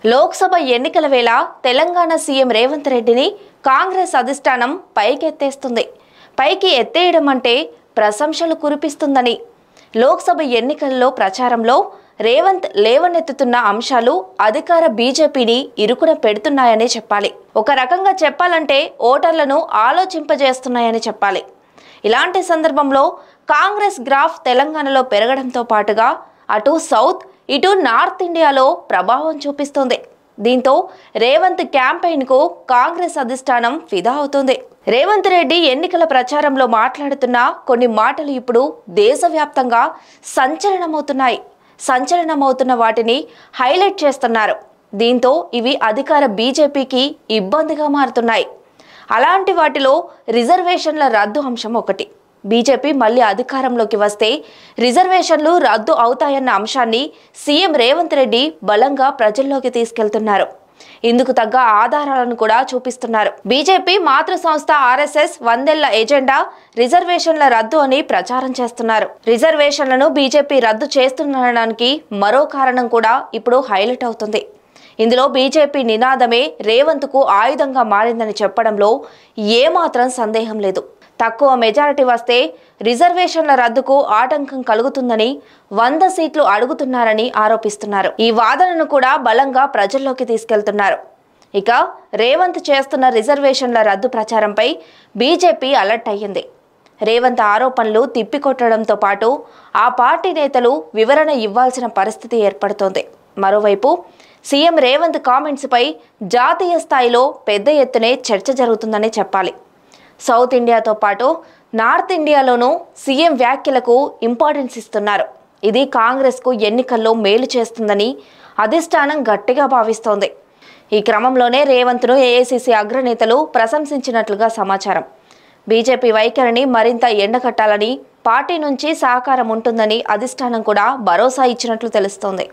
లోక్సభ ఎన్నికల వేళ తెలంగాణ సీఎం రేవంత్ రెడ్డిని కాంగ్రెస్ అధిష్టానం పైకెత్తేస్తుంది. పైకి ఎత్తేయడం అంటే ప్రశంసలు కురిపిస్తుందని. లోక్సభ ఎన్నికల్లో ప్రచారంలో రేవంత్ లేవనెత్తుతున్న అంశాలు అధికార బీజేపీని ఇరుకున పెడుతున్నాయనే చెప్పాలి. ఒక రకంగా చెప్పాలంటే ఓటర్లను ఆలోచింపజేస్తున్నాయని చెప్పాలి. ఇలాంటి సందర్భంలో కాంగ్రెస్ గ్రాఫ్ తెలంగాణలో పెరగడంతో పాటుగా అటు సౌత్ ఇటు నార్త్ ఇండియాలో ప్రభావం చూపిస్తుంది. దీంతో రేవంత్ క్యాంపెయిన్కు కాంగ్రెస్ అధిష్టానం ఫిదా అవుతుంది. రేవంత్ రెడ్డి ఎన్నికల ప్రచారంలో మాట్లాడుతున్న కొన్ని మాటలు ఇప్పుడు దేశవ్యాప్తంగా సంచలనమవుతున్న వాటిని హైలైట్ చేస్తున్నారు. దీంతో ఇవి అధికార బీజేపీకి ఇబ్బందిగా మారుతున్నాయి. అలాంటి వాటిలో రిజర్వేషన్ల రద్దు అంశం ఒకటి. బీజేపీ మళ్ళీ అధికారంలోకి వస్తే రిజర్వేషన్లు రద్దు అవుతాయన్న అంశాన్ని సీఎం రేవంత్ రెడ్డి బలంగా ప్రజల్లోకి తీసుకెళ్తున్నారు. ఇందుకు తగ్గ ఆధారాలను కూడా చూపిస్తున్నారు. బీజేపీ మాతృ సంస్థ ఆర్ఎస్ఎస్ 100 ఏళ్ల ఎజెండా రిజర్వేషన్ల రద్దు అని ప్రచారం చేస్తున్నారు. రిజర్వేషన్లను బీజేపీ రద్దు చేస్తుండడానికి మరో కారణం కూడా ఇప్పుడు హైలైట్ అవుతుంది. ఇందులో బీజేపీ నినాదమే రేవంత్కు ఆయుధంగా మారిందని చెప్పడంలో ఏమాత్రం సందేహం లేదు. తక్కువ మెజారిటీ వస్తే రిజర్వేషన్ల రద్దుకు ఆటంకం కలుగుతుందని 100 సీట్లు అడుగుతున్నారని ఆరోపిస్తున్నారు. ఈ వాదనను కూడా బలంగా ప్రజల్లోకి తీసుకెళ్తున్నారు. ఇక రేవంత్ చేస్తున్న రిజర్వేషన్ల రద్దు ప్రచారంపై బీజేపీ అలర్ట్ అయ్యింది. రేవంత్ ఆరోపణలు తిప్పికొట్టడంతో పాటు ఆ పార్టీ నేతలు వివరణ ఇవ్వాల్సిన పరిస్థితి ఏర్పడుతోంది. మరోవైపు సీఎం రేవంత్ కామెంట్స్పై జాతీయ స్థాయిలో పెద్ద ఎత్తునే చర్చ జరుగుతుందని చెప్పాలి. సౌత్ ఇండియాతో పాటు నార్త్ ఇండియాలోనూ సీఎం వ్యాఖ్యలకు ఇంపార్టెన్స్ ఇస్తున్నారు. ఇది కాంగ్రెస్కు ఎన్నికల్లో మేలు చేస్తుందని అధిష్టానం గట్టిగా భావిస్తోంది. ఈ క్రమంలోనే రేవంత్ను ఏఐసీసీ అగ్రనేతలు ప్రశంసించినట్లుగా సమాచారం. బీజేపీ వైఖరిని మరింత ఎండగట్టాలని పార్టీ నుంచి సహకారం ఉంటుందని అధిష్టానం కూడా భరోసా ఇచ్చినట్లు తెలుస్తోంది.